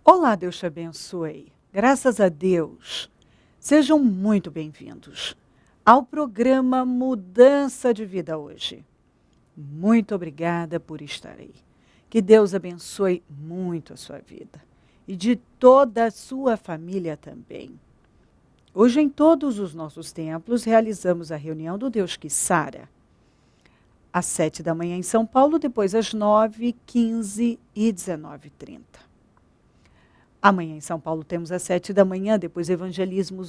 Olá, Deus te abençoe. Graças a Deus. Sejam muito bem-vindos ao programa Mudança de Vida hoje. Muito obrigada por estar aí. Que Deus abençoe muito a sua vida e de toda a sua família também. Hoje, em todos os nossos templos, realizamos a reunião do Deus que Sara. Às 7 da manhã em São Paulo, depois às 9, 15 e 19h30. Amanhã em São Paulo temos às 7 da manhã, depois evangelismo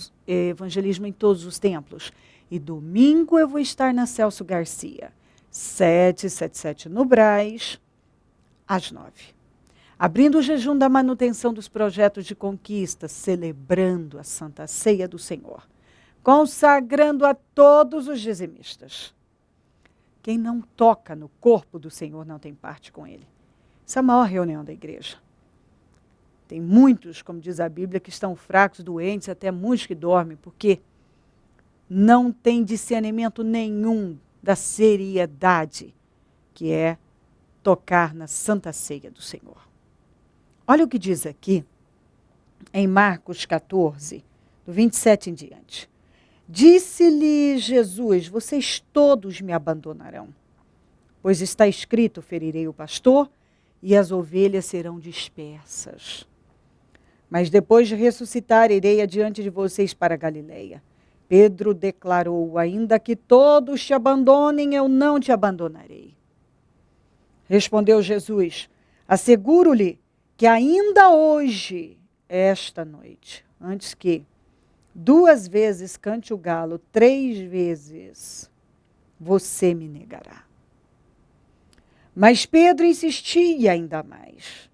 em todos os templos. E domingo eu vou estar na Celso Garcia, 777 no Brás, às 9. Abrindo o jejum da manutenção dos projetos de conquista, celebrando a Santa Ceia do Senhor, consagrando a todos os dizimistas. Quem não toca no corpo do Senhor não tem parte com ele. Essa é a maior reunião da igreja. Tem muitos, como diz a Bíblia, que estão fracos, doentes, até muitos que dormem, porque não tem discernimento nenhum da seriedade que é tocar na Santa Ceia do Senhor. Olha o que diz aqui, em Marcos 14, do 27 em diante. Disse-lhe Jesus, vocês todos me abandonarão, pois está escrito, ferirei o pastor e as ovelhas serão dispersas. Mas depois de ressuscitar, irei adiante de vocês para a Galileia. Pedro declarou, ainda que todos te abandonem, eu não te abandonarei. Respondeu Jesus, asseguro-lhe que ainda hoje, esta noite, antes que 2 vezes cante o galo, 3 vezes você me negará. Mas Pedro insistia ainda mais.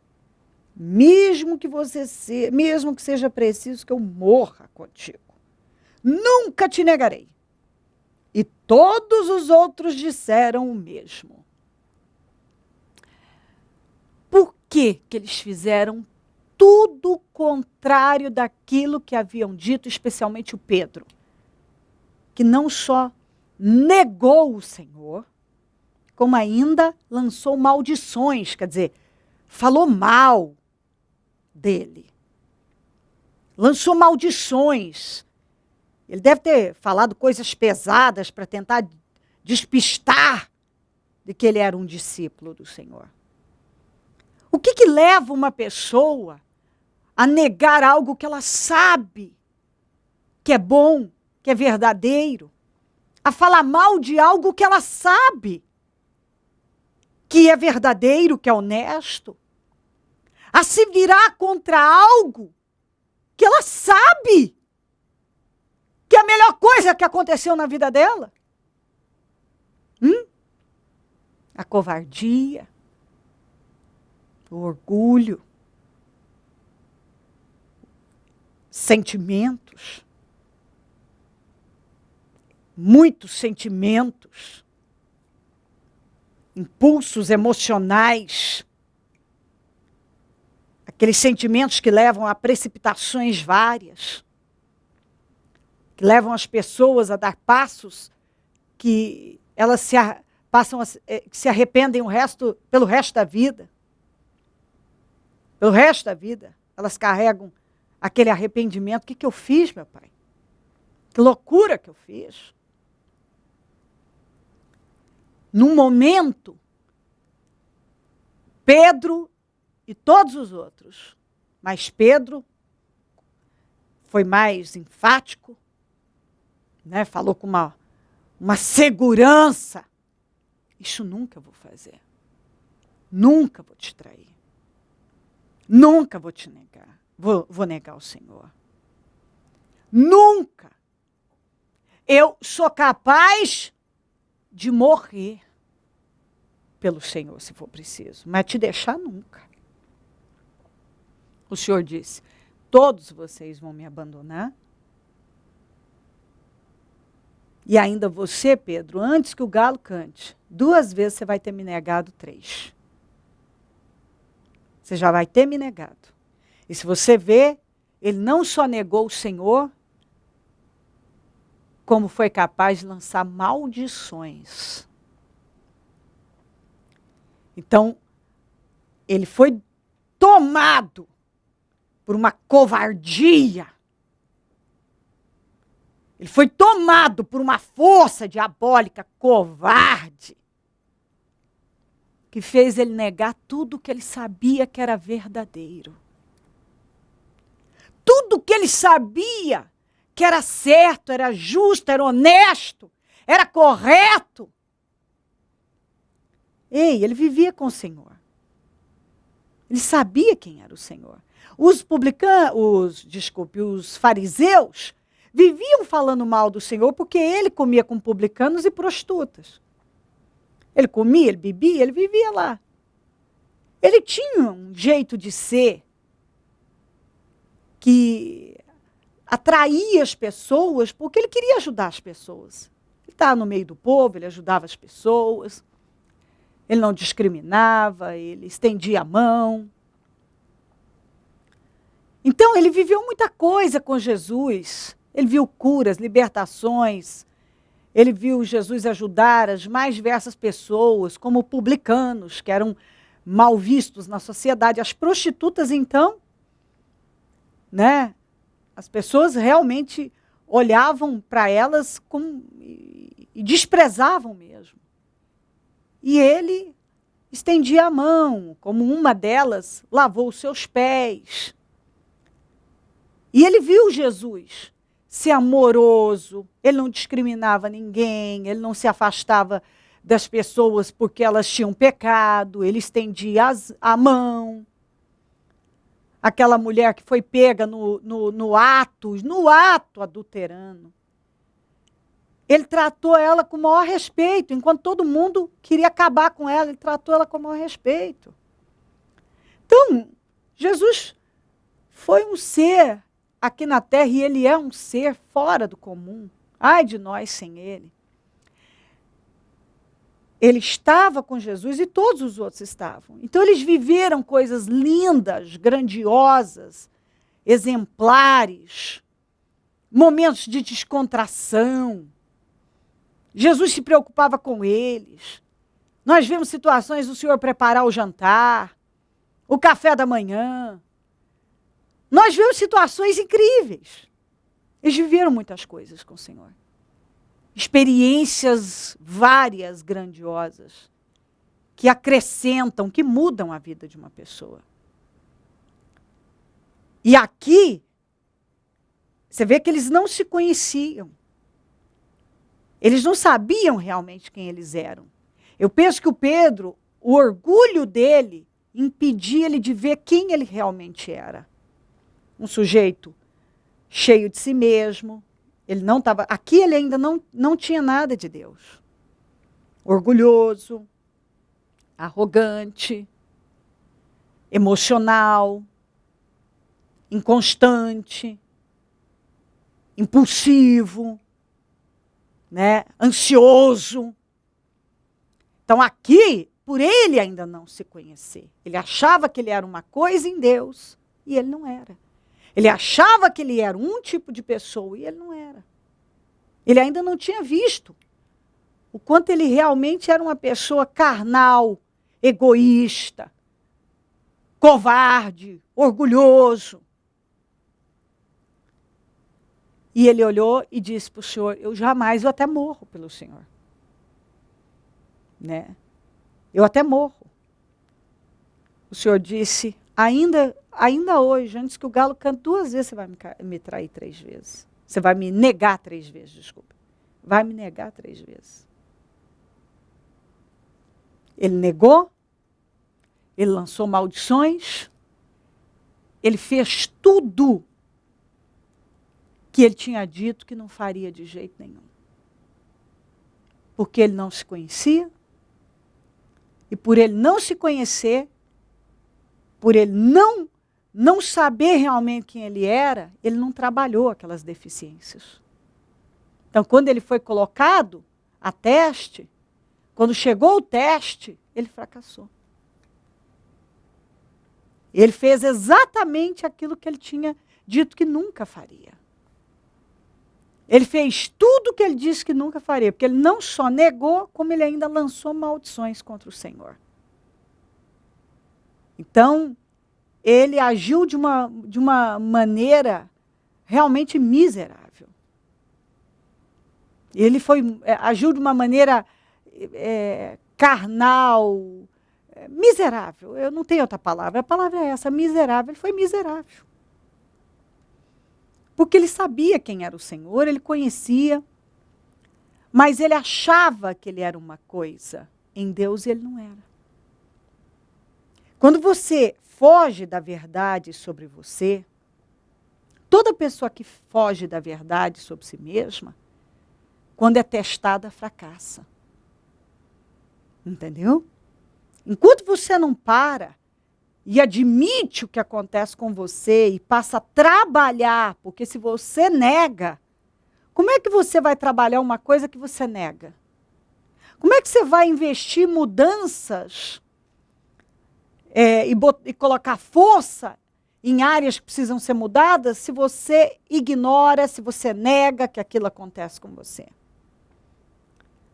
Mesmo que seja preciso que eu morra contigo, nunca te negarei. E todos os outros disseram o mesmo. Por que eles fizeram tudo o contrário daquilo que haviam dito, especialmente o Pedro? Que não só negou o Senhor, como ainda lançou maldições, quer dizer, falou mal dele. Lançou maldições. Ele deve ter falado coisas pesadas para tentar despistar de que ele era um discípulo do Senhor. O que leva uma pessoa a negar algo que ela sabe que é bom, que é verdadeiro? A falar mal de algo que ela sabe que é verdadeiro, que é honesto? A se virar contra algo que ela sabe que é a melhor coisa que aconteceu na vida dela? A covardia, o orgulho, sentimentos, muitos sentimentos, impulsos emocionais, aqueles sentimentos que levam a precipitações várias, que levam as pessoas a dar passos que elas se arrependem pelo resto da vida. Pelo resto da vida, elas carregam aquele arrependimento. O que eu fiz, meu pai? Que loucura que eu fiz. Num momento, Pedro e todos os outros, mas Pedro foi mais enfático, né? Falou com uma segurança. Isso nunca vou fazer. Nunca vou te trair. Nunca vou te negar. Vou negar o Senhor. Nunca. Eu sou capaz de morrer pelo Senhor, se for preciso, mas te deixar nunca. O Senhor disse, todos vocês vão me abandonar. E ainda você, Pedro, antes que o galo cante, 2 vezes você vai ter me negado 3. Você já vai ter me negado. E se você vê, ele não só negou o Senhor, como foi capaz de lançar maldições. Então, ele foi tomado por uma covardia. Ele foi tomado por uma força diabólica covarde, que fez ele negar tudo que ele sabia que era verdadeiro. Tudo que ele sabia que era certo, era justo, era honesto, era correto. Ei, ele vivia com o Senhor. Ele sabia quem era o Senhor. Os fariseus viviam falando mal do Senhor porque ele comia com publicanos e prostitutas. Ele comia, ele bebia, ele vivia lá. Ele tinha um jeito de ser que atraía as pessoas porque ele queria ajudar as pessoas. Ele estava no meio do povo, ele ajudava as pessoas, ele não discriminava, ele estendia a mão. Então, ele viveu muita coisa com Jesus. Ele viu curas, libertações. Ele viu Jesus ajudar as mais diversas pessoas, como publicanos, que eram mal vistos na sociedade. As prostitutas, então, né? As pessoas realmente olhavam para elas e desprezavam mesmo. E ele estendia a mão, como uma delas lavou os seus pés. E ele viu Jesus ser amoroso, ele não discriminava ninguém, ele não se afastava das pessoas porque elas tinham pecado, ele estendia a mão. Aquela mulher que foi pega no ato adulterano. Ele tratou ela com o maior respeito, enquanto todo mundo queria acabar com ela, ele tratou ela com o maior respeito. Então, Jesus foi um ser aqui na Terra, e ele é um ser fora do comum. Ai de nós sem ele. Ele estava com Jesus e todos os outros estavam. Então, eles viveram coisas lindas, grandiosas, exemplares, momentos de descontração. Jesus se preocupava com eles. Nós vemos situações do Senhor preparar o jantar, o café da manhã. Nós vemos situações incríveis. Eles viveram muitas coisas com o Senhor. Experiências várias, grandiosas, que acrescentam, que mudam a vida de uma pessoa. E aqui, você vê que eles não se conheciam. Eles não sabiam realmente quem eles eram. Eu penso que o Pedro, o orgulho dele, impedia ele de ver quem ele realmente era. Um sujeito cheio de si mesmo. Ele não estava. Aqui ele ainda não tinha nada de Deus. Orgulhoso, arrogante, emocional, inconstante, impulsivo, né? Ansioso. Então aqui, por ele ainda não se conhecer. Ele achava que ele era uma coisa em Deus e ele não era. Ele achava que ele era um tipo de pessoa e ele não era. Ele ainda não tinha visto o quanto ele realmente era uma pessoa carnal, egoísta, covarde, orgulhoso. E ele olhou e disse para o Senhor, eu até morro pelo Senhor. Né? Eu até morro. O Senhor disse, ainda hoje, antes que o galo cante 2 vezes, você vai me trair 3 vezes. Você vai me negar 3 vezes, desculpa. Vai me negar 3 vezes. Ele negou, ele lançou maldições, ele fez tudo que ele tinha dito que não faria de jeito nenhum. Porque ele não se conhecia, e por ele não se conhecer, por ele não saber realmente quem ele era, ele não trabalhou aquelas deficiências. Então, quando ele foi colocado a teste, quando chegou o teste, ele fracassou. Ele fez exatamente aquilo que ele tinha dito que nunca faria. Ele fez tudo o que ele disse que nunca faria, porque ele não só negou, como ele ainda lançou maldições contra o Senhor. Então, ele agiu de uma maneira realmente miserável. Ele agiu de uma maneira carnal, miserável. Eu não tenho outra palavra. A palavra é essa, miserável. Ele foi miserável. Porque ele sabia quem era o Senhor, ele conhecia, mas ele achava que ele era uma coisa. Em Deus ele não era. Quando você foge da verdade sobre você, toda pessoa que foge da verdade sobre si mesma, quando é testada, fracassa. Entendeu? Enquanto você não para e admite o que acontece com você e passa a trabalhar, porque se você nega, como é que você vai trabalhar uma coisa que você nega? Como é que você vai investir mudanças e colocar força em áreas que precisam ser mudadas se você ignora, se você nega que aquilo acontece com você?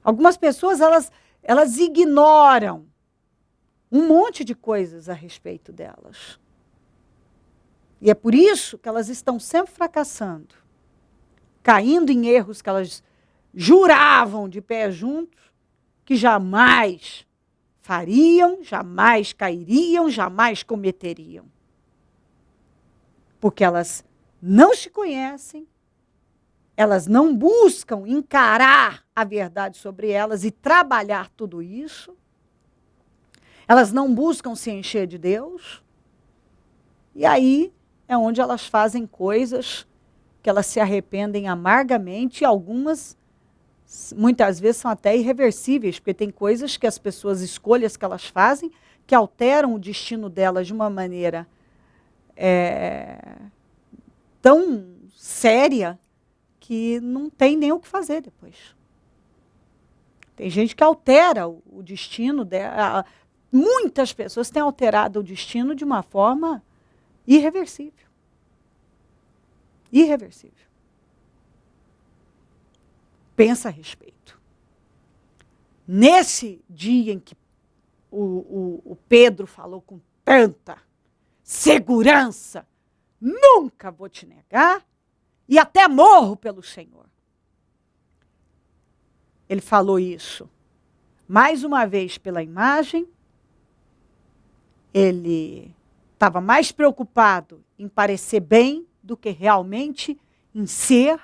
Algumas pessoas, elas ignoram um monte de coisas a respeito delas. E é por isso que elas estão sempre fracassando, caindo em erros que elas juravam de pé juntos, que jamais fariam, jamais cairiam, jamais cometeriam. Porque elas não se conhecem, elas não buscam encarar a verdade sobre elas e trabalhar tudo isso. Elas não buscam se encher de Deus. E aí é onde elas fazem coisas que elas se arrependem amargamente, e algumas, muitas vezes, são até irreversíveis, porque tem coisas que as pessoas, escolhas que elas fazem, que alteram o destino delas de uma maneira tão séria que não tem nem o que fazer depois. Tem gente que altera o destino dela. Muitas pessoas têm alterado o destino de uma forma irreversível. Irreversível. Pensa a respeito. Nesse dia em que o Pedro falou com tanta segurança, nunca vou te negar e até morro pelo Senhor. Ele falou isso, mais uma vez, pela imagem. Ele estava mais preocupado em parecer bem do que realmente em ser.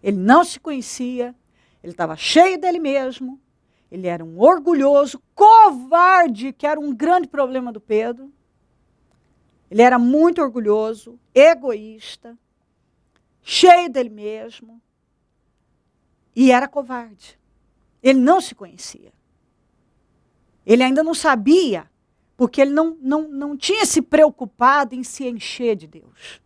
Ele não se conhecia, ele estava cheio dele mesmo, ele era um orgulhoso, covarde, que era um grande problema do Pedro. Ele era muito orgulhoso, egoísta, cheio dele mesmo, e era covarde. Ele não se conhecia. Ele ainda não sabia, porque ele não tinha se preocupado em se encher de Deus.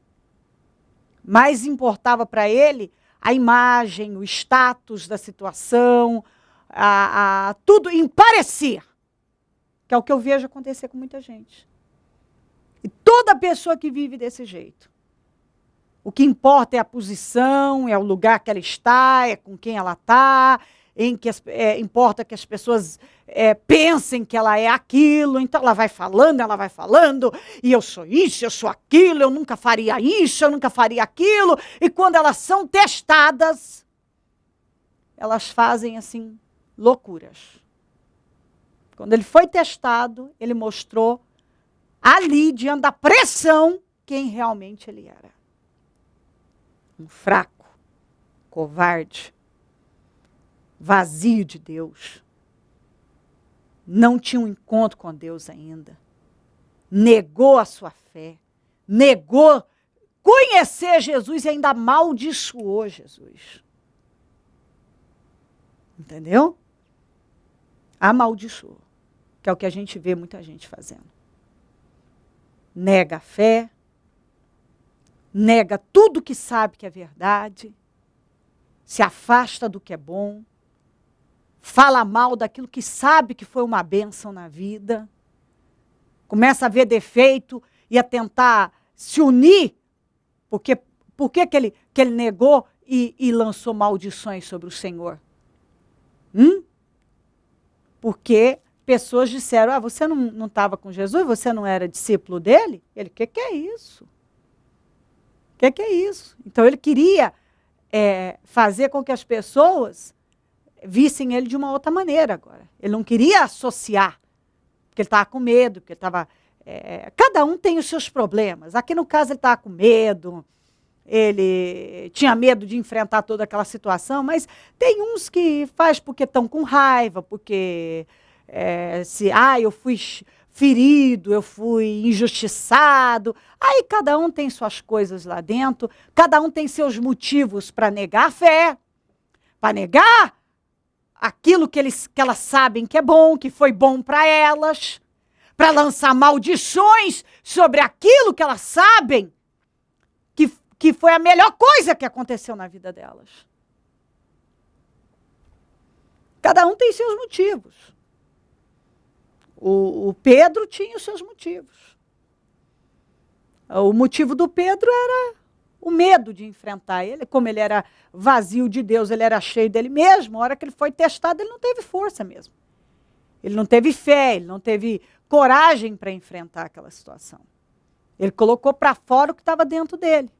Mais importava para ele a imagem, o status da situação, tudo em parecer, que é o que eu vejo acontecer com muita gente. E toda pessoa que vive desse jeito, o que importa é a posição, é o lugar que ela está, é com quem ela está, importa que as pessoas pensem que ela é aquilo, então ela vai falando, e eu sou isso, eu sou aquilo, eu nunca faria isso, eu nunca faria aquilo, e quando elas são testadas, elas fazem assim, loucuras. Quando ele foi testado, ele mostrou ali, diante da pressão, quem realmente ele era. Um fraco, covarde, vazio de Deus. Não tinha um encontro com Deus ainda. Negou a sua fé. Negou conhecer Jesus e ainda amaldiçoou Jesus. Entendeu? Amaldiçoou. Que é o que a gente vê muita gente fazendo. Nega a fé. Nega tudo que sabe que é verdade. Se afasta do que é bom. Fala mal daquilo que sabe que foi uma bênção na vida. Começa a ver defeito e a tentar se unir. Por que que ele negou e lançou maldições sobre o Senhor? Porque pessoas disseram, você não estava com Jesus? Você não era discípulo dele? Ele, que é isso? Que é isso? Então ele queria fazer com que as pessoas vissem ele de uma outra maneira agora. Ele não queria associar, porque ele estava com medo, porque ele estava... cada um tem os seus problemas. Aqui no caso ele estava com medo, ele tinha medo de enfrentar toda aquela situação, mas tem uns que faz porque estão com raiva, porque eu fui ferido, eu fui injustiçado. Aí cada um tem suas coisas lá dentro, cada um tem seus motivos para negar a fé, para negar aquilo que elas sabem que é bom, que foi bom para elas, para lançar maldições sobre aquilo que elas sabem que foi a melhor coisa que aconteceu na vida delas. Cada um tem seus motivos. O Pedro tinha os seus motivos. O motivo do Pedro era o medo de enfrentar ele. Como ele era vazio de Deus, ele era cheio dele mesmo. A hora que ele foi testado, ele não teve força mesmo. Ele não teve fé, ele não teve coragem para enfrentar aquela situação. Ele colocou para fora o que estava dentro dele.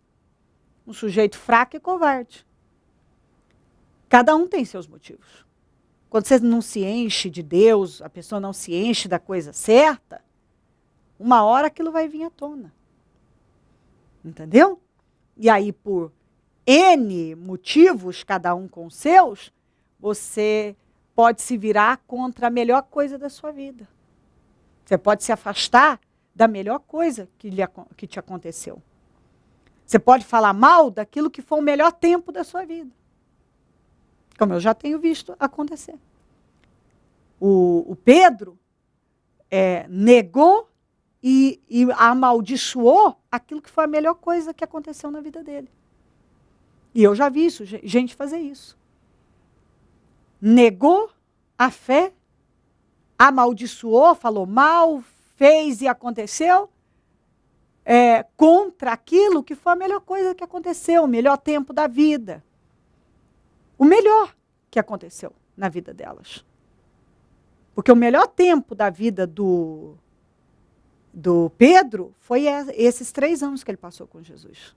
Um sujeito fraco e covarde. Cada um tem seus motivos. Quando você não se enche de Deus, a pessoa não se enche da coisa certa, uma hora aquilo vai vir à tona. Entendeu? E aí, por N motivos, cada um com os seus, você pode se virar contra a melhor coisa da sua vida. Você pode se afastar da melhor coisa que te aconteceu. Você pode falar mal daquilo que foi o melhor tempo da sua vida. Como eu já tenho visto acontecer. O Pedro negou e amaldiçoou aquilo que foi a melhor coisa que aconteceu na vida dele. E eu já vi isso, gente fazer isso. Negou a fé, amaldiçoou, falou mal, fez e aconteceu, contra aquilo que foi a melhor coisa que aconteceu, o melhor tempo da vida. O melhor que aconteceu na vida delas. Porque o melhor tempo da vida do Pedro foi esses 3 anos que ele passou com Jesus.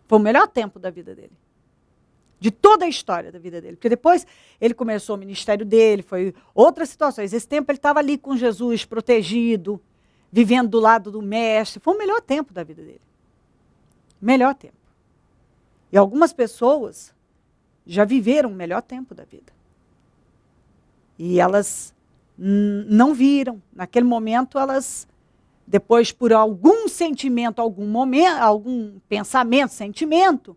Foi o melhor tempo da vida dele. De toda a história da vida dele. Porque depois ele começou o ministério dele, foi outras situações. Esse tempo ele estava ali com Jesus, protegido, vivendo do lado do mestre. Foi o melhor tempo da vida dele. Melhor tempo. E algumas pessoas já viveram o melhor tempo da vida. E elas não viram. Naquele momento, elas, depois, por algum sentimento, algum pensamento, sentimento,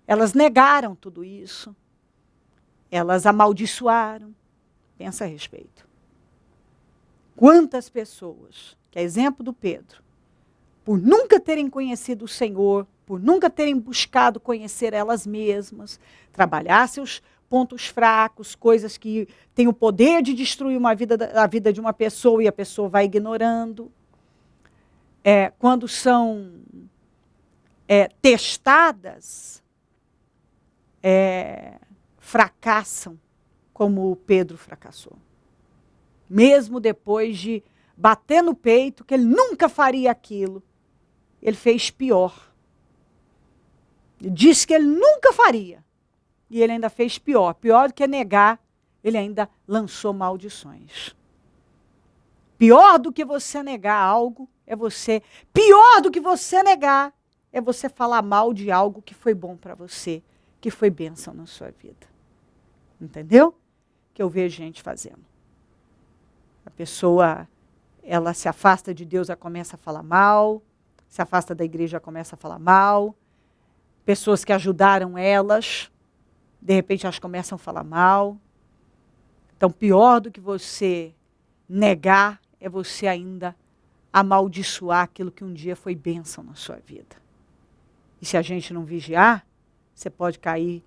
elas negaram tudo isso. Elas amaldiçoaram. Pensa a respeito. Quantas pessoas, que é exemplo do Pedro, por nunca terem conhecido o Senhor, por nunca terem buscado conhecer elas mesmas, trabalhar seus pontos fracos, coisas que têm o poder de destruir a vida de uma pessoa e a pessoa vai ignorando. Quando são testadas, fracassam, como o Pedro fracassou. Mesmo depois de bater no peito, que ele nunca faria aquilo, ele fez pior. Ele disse que ele nunca faria. E ele ainda fez pior. Pior do que negar, ele ainda lançou maldições. Pior do que você negar algo é você... Pior do que você negar é você falar mal de algo que foi bom para você, que foi bênção na sua vida. Entendeu? Que eu vejo gente fazendo. A pessoa, ela se afasta de Deus, ela começa a falar mal, se afasta da igreja, ela começa a falar mal. Pessoas que ajudaram elas, de repente elas começam a falar mal. Então, pior do que você negar é você ainda amaldiçoar aquilo que um dia foi bênção na sua vida. E se a gente não vigiar, você pode cair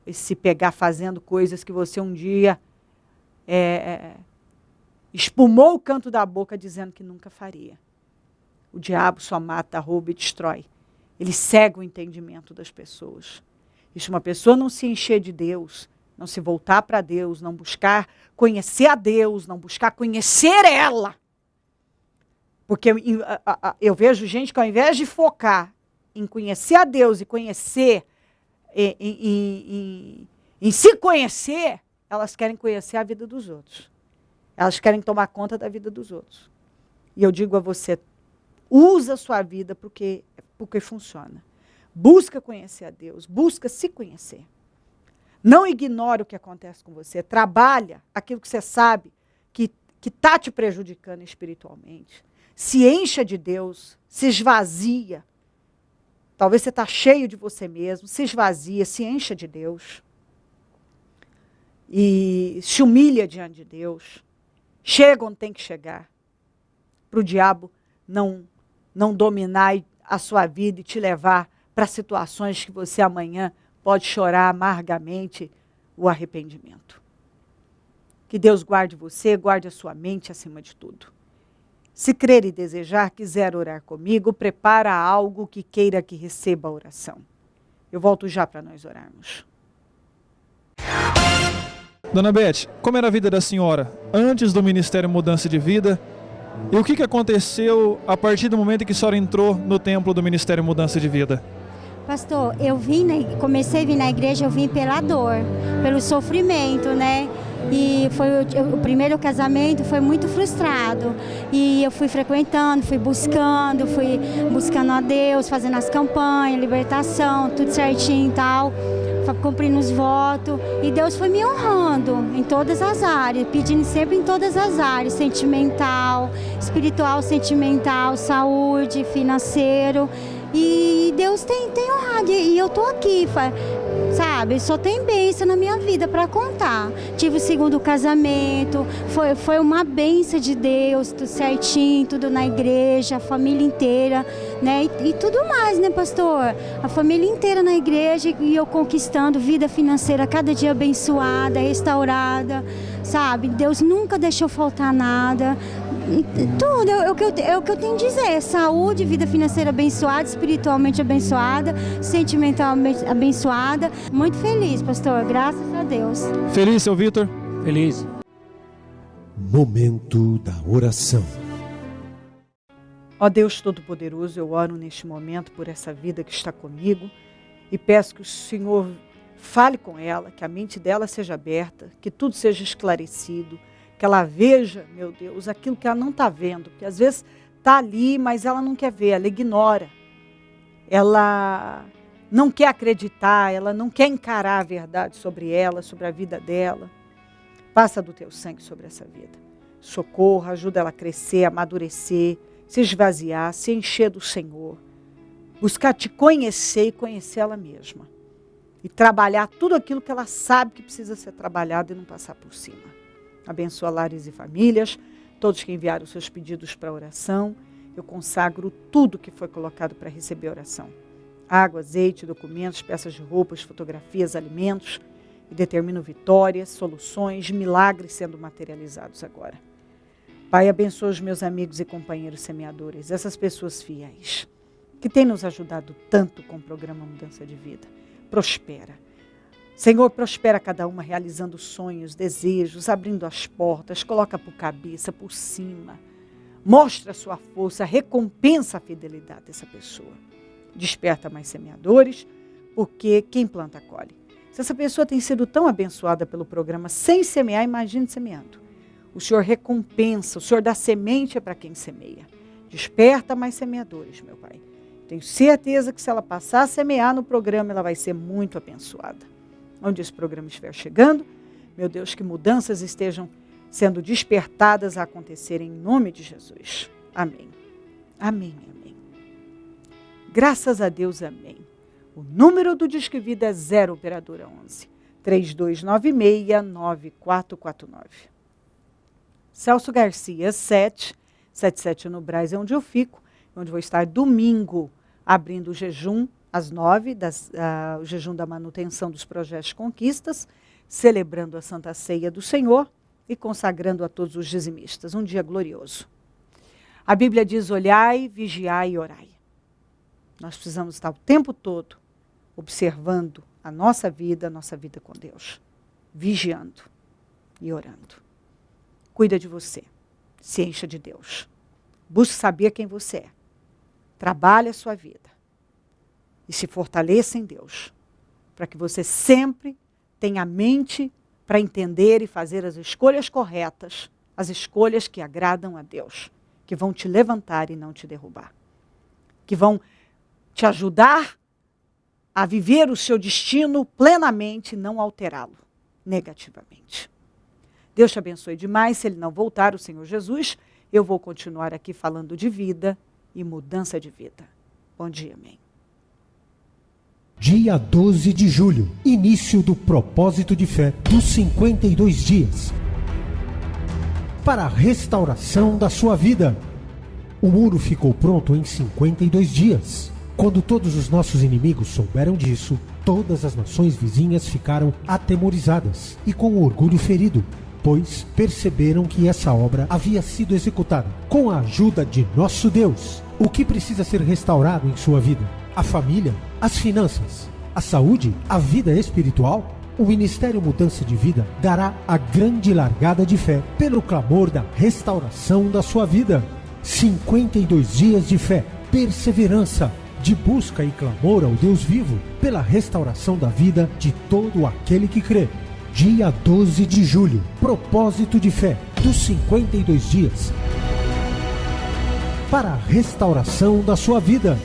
e se pegar fazendo coisas que você um dia espumou o canto da boca dizendo que nunca faria. O diabo só mata, rouba e destrói. Ele cega o entendimento das pessoas. E se uma pessoa não se encher de Deus, não se voltar para Deus, não buscar conhecer a Deus, não buscar conhecer ela. Porque eu vejo gente que ao invés de focar em conhecer a Deus e conhecer, em se conhecer, elas querem conhecer a vida dos outros. Elas querem tomar conta da vida dos outros. E eu digo a você, usa a sua vida porque funciona. Busca conhecer a Deus, busca se conhecer. Não ignore o que acontece com você. Trabalha aquilo que você sabe que está te prejudicando espiritualmente. Se encha de Deus, se esvazia. Talvez você está cheio de você mesmo, se esvazia, se encha de Deus. E se humilha diante de Deus. Chega onde tem que chegar. Para o diabo não dominar a sua vida e te levar para situações que você amanhã pode chorar amargamente o arrependimento. Que Deus guarde você, guarde a sua mente acima de tudo. Se crer e desejar, quiser orar comigo, prepara algo que queira que receba a oração. Eu volto já para nós orarmos. Dona Beth, como era a vida da senhora antes do Ministério Mudança de Vida? E o que aconteceu a partir do momento em que a senhora entrou no templo do Ministério Mudança de Vida? Pastor, comecei a vir na igreja, eu vim pela dor, pelo sofrimento, né? E o primeiro casamento foi muito frustrado. E eu fui frequentando, fui buscando a Deus, fazendo as campanhas, libertação, tudo certinho e tal, cumprindo os votos. E Deus foi me honrando em todas as áreas, pedindo sempre em todas as áreas, sentimental, espiritual, sentimental, saúde, financeiro. E Deus tem honrado, e eu tô aqui, sabe? Só tem bênção na minha vida para contar. Tive o segundo casamento, foi uma bênção de Deus, tudo certinho, tudo na igreja, a família inteira, né? E tudo mais, né, pastor? A família inteira na igreja e eu conquistando vida financeira cada dia abençoada, restaurada, sabe? Deus nunca deixou faltar nada. Tudo é o que eu tenho a dizer. Saúde, vida financeira abençoada, espiritualmente abençoada, sentimentalmente abençoada. Muito feliz, pastor, graças a Deus. Feliz, seu Vitor? Feliz. Momento da oração. Ó Deus Todo-Poderoso, eu oro neste momento por essa vida que está comigo e peço que o Senhor fale com ela, que a mente dela seja aberta, que tudo seja esclarecido, que ela veja, meu Deus, aquilo que ela não está vendo, porque às vezes está ali, mas ela não quer ver, ela ignora, ela não quer acreditar, ela não quer encarar a verdade sobre ela, sobre a vida dela. Passa do teu sangue sobre essa vida. Socorra, ajuda ela a crescer, a amadurecer, se esvaziar, se encher do Senhor. Buscar te conhecer e conhecer ela mesma. E trabalhar tudo aquilo que ela sabe que precisa ser trabalhado e não passar por cima. Abençoa lares e famílias, todos que enviaram seus pedidos para oração. Eu consagro tudo que foi colocado para receber oração. Água, azeite, documentos, peças de roupas, fotografias, alimentos. E determino vitórias, soluções, milagres sendo materializados agora. Pai, abençoa os meus amigos e companheiros semeadores, essas pessoas fiéis, que têm nos ajudado tanto com o programa Mudança de Vida. Prospera. Senhor, prospera cada uma realizando sonhos, desejos, abrindo as portas, coloca por cabeça, por cima. Mostra a sua força, recompensa a fidelidade dessa pessoa. Desperta mais semeadores, porque quem planta, colhe. Se essa pessoa tem sido tão abençoada pelo programa sem semear, imagine semeando. O Senhor recompensa, o Senhor dá semente para quem semeia. Desperta mais semeadores, meu Pai. Tenho certeza que se ela passar a semear no programa, ela vai ser muito abençoada. Onde esse programa estiver chegando, meu Deus, que mudanças estejam sendo despertadas a acontecer em nome de Jesus. Amém. Amém, amém. Graças a Deus, amém. O número do Disque Vida é 0 operadora 11 3296-9449. Celso Garcia, 777 no Brás, é onde eu fico, onde vou estar domingo, abrindo o jejum às 9, o jejum da manutenção dos projetos de conquistas, celebrando a Santa Ceia do Senhor e consagrando a todos os dizimistas. Um dia glorioso. A Bíblia diz, olhai, vigiai e orai. Nós precisamos estar o tempo todo observando a nossa vida com Deus. vigiando e orando. Cuida de você. Se encha de Deus. Busque saber quem você é. Trabalhe a sua vida. E se fortaleça em Deus. Para que você sempre tenha a mente para entender e fazer as escolhas corretas. As escolhas que agradam a Deus. Que vão te levantar e não te derrubar. Que vão te ajudar a viver o seu destino plenamente e não alterá-lo negativamente. Deus te abençoe demais. Se Ele não voltar, o Senhor Jesus, eu vou continuar aqui falando de vida e mudança de vida. Bom dia, amém. Dia 12 de julho, início do propósito de fé dos 52 dias. Para a restauração da sua vida. O muro ficou pronto em 52 dias. Quando todos os nossos inimigos souberam disso, todas as nações vizinhas ficaram atemorizadas e com o orgulho ferido, pois perceberam que essa obra havia sido executada com a ajuda de nosso Deus. O que precisa ser restaurado em sua vida? A família? As finanças? A saúde? A vida espiritual? O Ministério Mudança de Vida dará a grande largada de fé pelo clamor da restauração da sua vida. 52 dias de fé, perseverança, de busca e clamor ao Deus vivo, pela restauração da vida de todo aquele que crê. Dia 12 de julho, propósito de fé dos 52 dias. Para a restauração da sua vida.